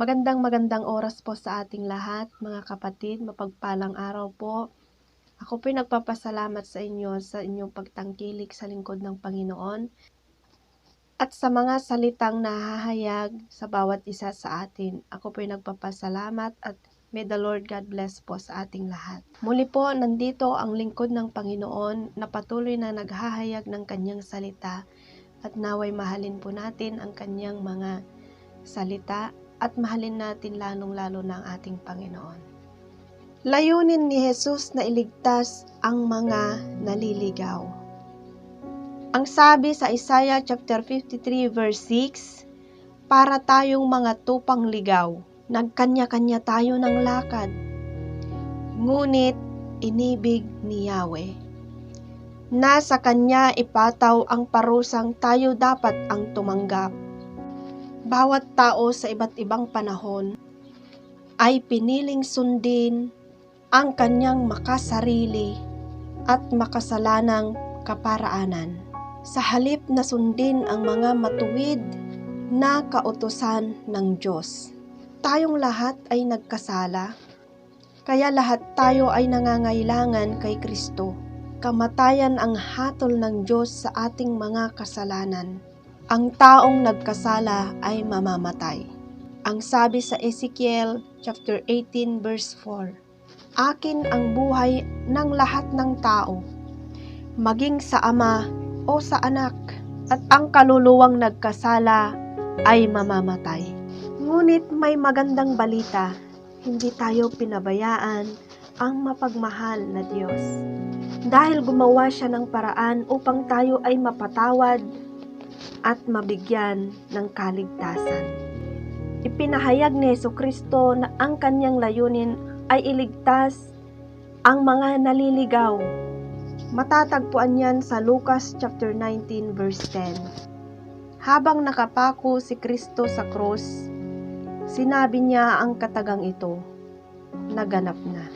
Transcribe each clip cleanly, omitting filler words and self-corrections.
Magandang oras po sa ating lahat, mga kapatid. Mapagpalang araw po. Ako po'y nagpapasalamat sa inyo sa inyong pagtangkilik sa lingkod ng Panginoon at sa mga salitang nahahayag sa bawat isa sa atin. Ako po'y nagpapasalamat at may the Lord God bless po sa ating lahat. Muli po, nandito ang lingkod ng Panginoon na patuloy na naghahayag ng kanyang salita at naway mahalin po natin ang kanyang mga salita at mahalin natin lalong-lalo na ang ating Panginoon. Layunin ni Jesus na iligtas ang mga naliligaw. Ang sabi sa Isaiah chapter 53 verse 6, para tayong mga tupang ligaw, nagkanya-kanya tayo ng lakad, ngunit inibig ni Yahweh. Nasa kanya ipataw ang parusang tayo dapat ang tumanggap. Bawat tao sa iba't ibang panahon ay piniling sundin ang kanyang makasarili at makasalanang kaparaanan. Sa halip na sundin ang mga matuwid na kautusan ng Diyos. Tayong lahat ay nagkasala, kaya lahat tayo ay nangangailangan kay Kristo. Kamatayan ang hatol ng Diyos sa ating mga kasalanan. Ang taong nagkasala ay mamamatay. Ang sabi sa Ezekiel chapter 18 verse 4, akin ang buhay ng lahat ng tao, maging sa ama o sa anak, at ang kaluluwang nagkasala ay mamamatay. Ngunit may magandang balita, hindi tayo pinabayaan ang mapagmahal na Diyos. Dahil gumawa siya ng paraan upang tayo ay mapatawad at mabigyan ng kaligtasan. Ipinahayag ni Jesucristo na ang kanyang layunin ay iligtas ang mga naliligaw. Matatagpuan yan sa Lucas chapter 19 verse 10. Habang nakapako si Kristo sa krus, sinabi niya ang katagang ito, naganap na.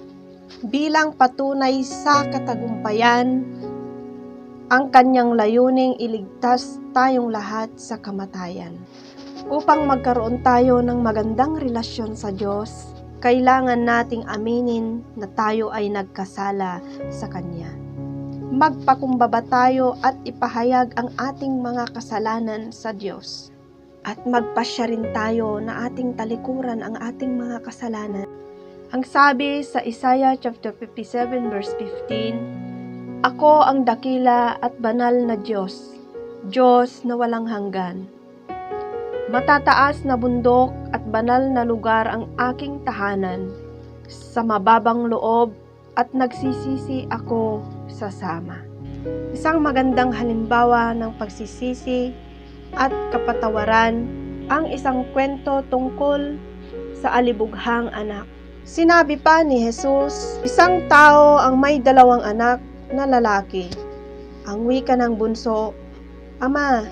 Bilang patunay sa katagumpayan, ang kanyang layuning iligtas tayong lahat sa kamatayan. Upang magkaroon tayo ng magandang relasyon sa Diyos, kailangan nating aminin na tayo ay nagkasala sa Kanya. Magpakumbaba tayo at ipahayag ang ating mga kasalanan sa Diyos. At magpasya rin tayo na ating talikuran ang ating mga kasalanan. Ang sabi sa Isaiah chapter 57 verse 15, ako ang dakila at banal na Diyos, Diyos na walang hanggan. Matataas na bundok at banal na lugar ang aking tahanan. Sa mababang loob at nagsisisi ako sa sama. Isang magandang halimbawa ng pagsisisi at kapatawaran ang isang kwento tungkol sa alibughang anak. Sinabi pa ni Jesus, isang tao ang may 2 anak na lalaki. Ang wika ng bunso, Ama,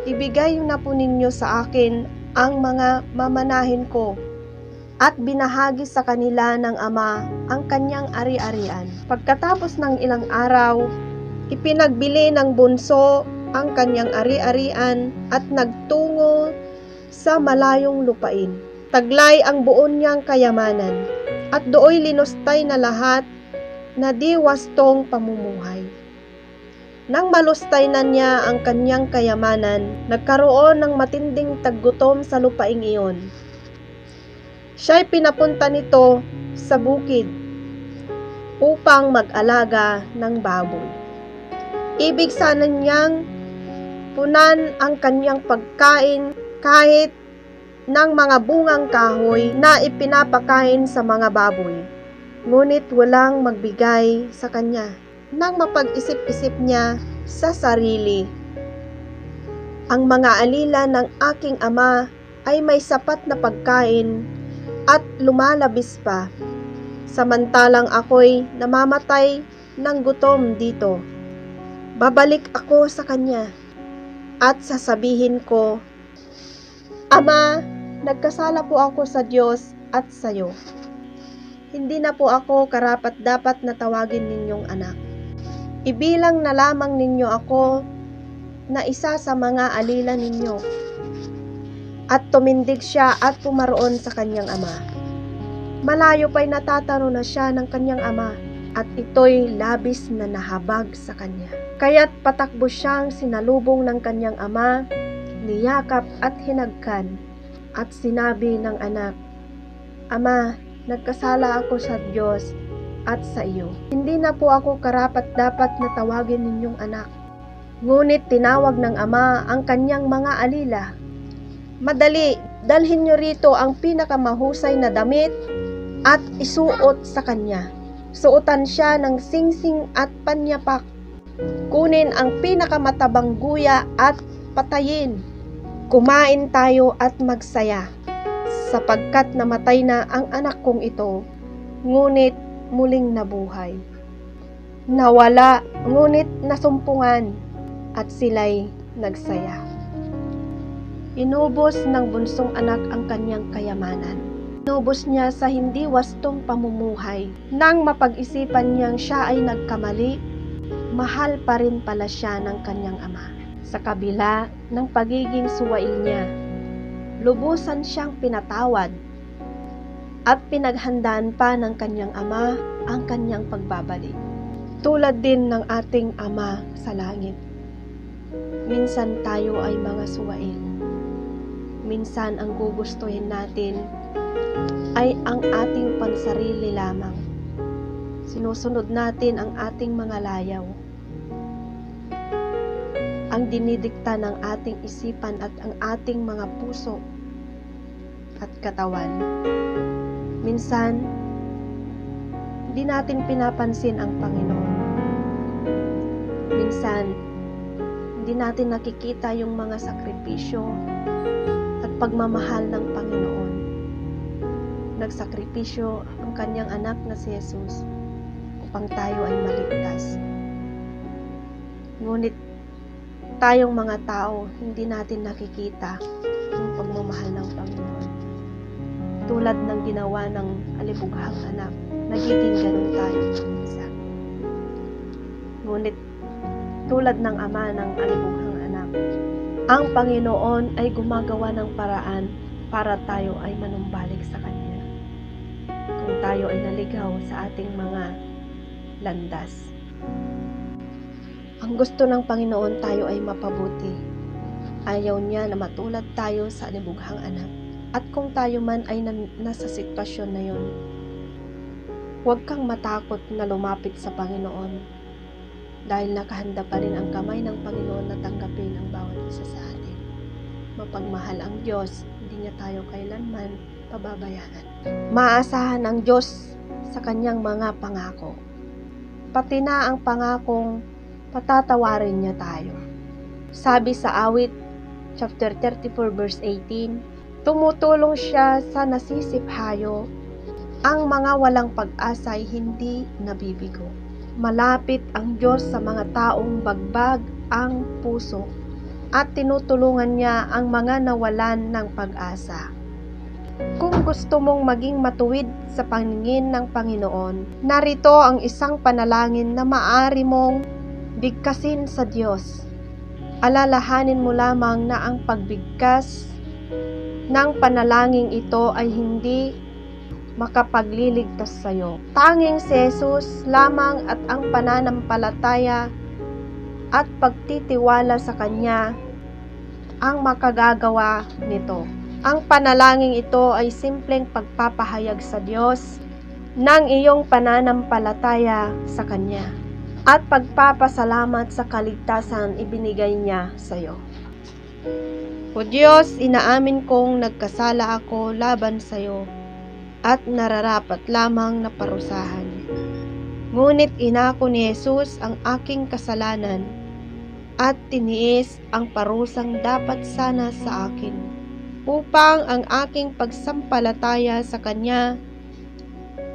ibigay na po ninyo sa akin ang mga mamanahin ko, at binahagi sa kanila ng ama ang kanyang ari-arian. Pagkatapos ng ilang araw, ipinagbili ng bunso ang kanyang ari-arian at nagtungo sa malayong lupain. Taglay ang buo niyang kayamanan, at dooy linustay na lahat na di wastong pamumuhay. Nang malustay na niya ang kanyang kayamanan, nagkaroon ng matinding taggutom sa lupaing iyon. Siya'y pinapunta nito sa bukid upang mag-alaga ng baboy. Ibig sana niyang punan ang kanyang pagkain kahit ng mga bungang kahoy na ipinapakain sa mga baboy. Ngunit walang magbigay sa kanya. Nang mapag-isip-isip niya sa sarili, ang mga alila ng aking ama ay may sapat na pagkain at lumalabis pa, samantalang ako'y namamatay ng gutom dito. Babalik ako sa kanya at sasabihin ko, Ama, nagkasala po ako sa Diyos at sa iyo. Hindi na po ako karapat-dapat na tawagin ninyong anak. Ibilang na lamang ninyo ako na isa sa mga alila ninyo. at tumindig siya at pumaroon sa kanyang ama. Malayo pa'y natataro na siya ng kanyang ama, at ito'y labis na nahabag sa kanya. Kaya't patakbo siyang sinalubong ng kanyang ama, niyakap at hinagkan, at sinabi ng anak, "Ama, nagkasala ako sa Diyos at sa iyo. Hindi na po ako karapat-dapat na tawagin ninyong anak." Ngunit tinawag ng ama ang kanyang mga alila. "Madali, dalhin niyo rito ang pinakamahusay na damit at isuot sa kanya. Suotan siya ng singsing at panyapak. Kunin ang pinakamatabang guya at patayin. Kumain tayo at magsaya, sapagkat namatay na ang anak kong ito, ngunit muling nabuhay. Nawala, ngunit nasumpungan, at sila'y nagsaya." Inubos ng bunsong anak ang kanyang kayamanan. Inubos niya sa hindi wastong pamumuhay. Nang mapag-isipan niyang siya ay nagkamali, mahal pa rin pala siya ng kanyang ama. Sa kabila ng pagiging suwail niya, lubusan siyang pinatawad at pinaghandaan pa ng kanyang ama ang kanyang pagbabalik. Tulad din ng ating Ama sa langit, minsan tayo ay mga suwail. Minsan ang gugustuhin natin ay ang ating pansarili lamang. Sinusunod natin ang ating mga layaw, ang dinidikta ng ating isipan at ang ating mga puso at katawan. Minsan, di natin pinapansin ang Panginoon. Minsan, hindi natin nakikita yung mga sakripisyo at pagmamahal ng Panginoon. Nagsakripisyo ang kanyang anak na si Jesus upang tayo ay maligtas. Ngunit tayong mga tao, hindi natin nakikita yung pagmamahal ng Panginoon. Tulad ng ginawa ng alibughang anak, nagiging ganun tayo minsan. Ngunit tulad ng ama ng alibughang anak, ang Panginoon ay gumagawa ng paraan para tayo ay manumbalik sa Kanya. Kung tayo ay naligaw sa ating mga landas. Ang gusto ng Panginoon tayo ay mapabuti. Ayaw niya na matulad tayo sa alibughang anak. At kung tayo man ay nasa sitwasyon na yun, huwag kang matakot na lumapit sa Panginoon, dahil nakahanda pa rin ang kamay ng Panginoon na tanggapin ang bawat isa sa atin. Mapagmahal ang Diyos, hindi niya tayo kailanman pababayaan. Maasahan ang Diyos sa kanyang mga pangako. Pati na ang pangakong patatawarin niya tayo. Sabi sa Awit, chapter 34, verse 18, tumutulong siya sa nasisiphayo, ang mga walang pag-asa ay hindi nabibigo. Malapit ang Diyos sa mga taong bagbag ang puso at tinutulungan niya ang mga nawalan ng pag-asa. Kung gusto mong maging matuwid sa paningin ng Panginoon, narito ang isang panalangin na maaari mong bigkasin sa Diyos. Alalahanin mo lamang na ang pagbigkas ng panalangin ito ay hindi makapagliligtas sa iyo. Tanging si Jesus lamang at ang pananampalataya at pagtitiwala sa Kanya ang makagagawa nito. Ang panalangin ito ay simpleng pagpapahayag sa Diyos ng iyong pananampalataya sa Kanya at pagpapasalamat sa kaligtasan ibinigay niya sa iyo. O Diyos, inaamin kong nagkasala ako laban sa iyo at nararapat lamang na parusahan. Ngunit inako ni Jesus ang aking kasalanan at tiniis ang parusang dapat sana sa akin upang ang aking pagsampalataya sa Kanya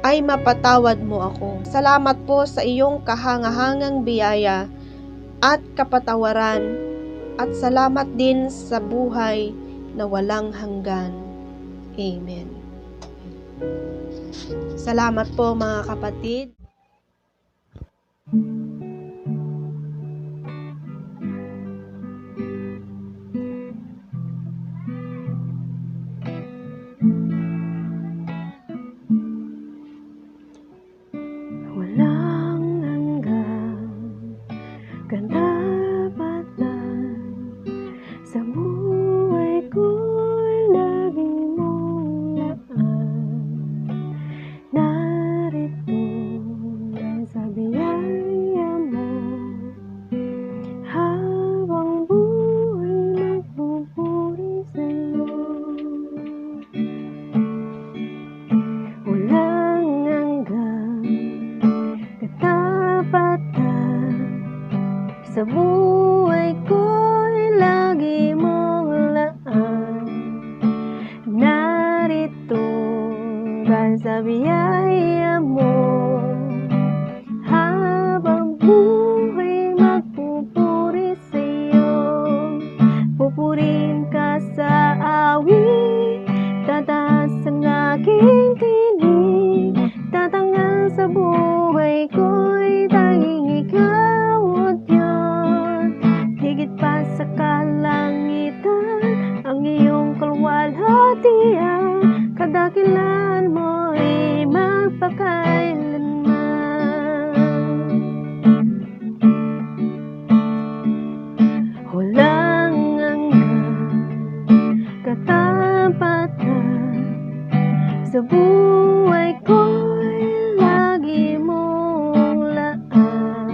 ay mapatawad mo ako. Salamat po sa iyong kahangahangang biyaya at kapatawaran at salamat din sa buhay na walang hanggan. Amen. Salamat po mga kapatid. sa biyaya mo. Habang buhay magpupuri sa'yo, pupurihin ka sa awit, tataas ang aking tinig, tatangal sa buhay ko'y tanging ikaw, O Diyos. Higit pa sa kalangitan, ang iyong kaluwalhatian, kadakilaan mo'y magpakailanman. Walang hanggan katapatan, sa buhay ko'y lagi mong laan.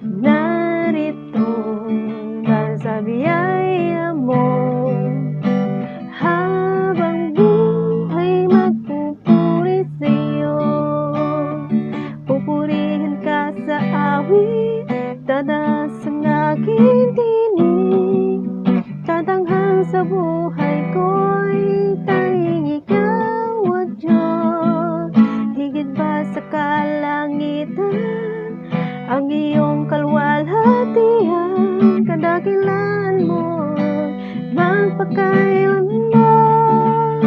Narito dahil sa biyaya mo, habang buhay magpupuri sa'yo, pupurihin ka sa awit, tataas ang aking tinig, tatanghal sa buhay ko'y tanging ikaw, O Diyos. Higit ba sa kalangitan, ang iyong kaluwalhatian, kadakilaan mo magpakailanman.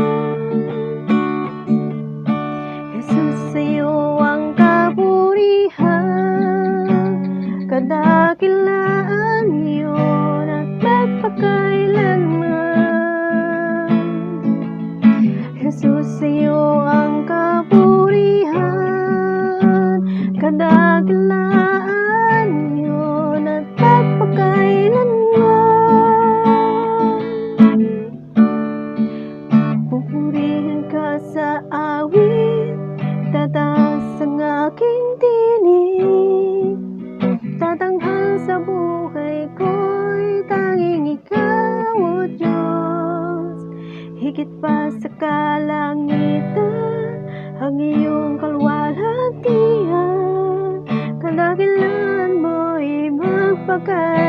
Jesus, sa'yo ang kapurihan, kadakilaan yun at magpakailanman. Jesus, sa'yo ang kapurihan, kadakilaan yun at magpakailanman. Pupurihin ka sa awit, tataas ang aking tinig, tatanghal sa buhay ko'y tanging ikaw, O Diyos. Higit pa sa kalangitan, ang iyong kaluwalhatian, kadakilaan mo'y magpakailanman.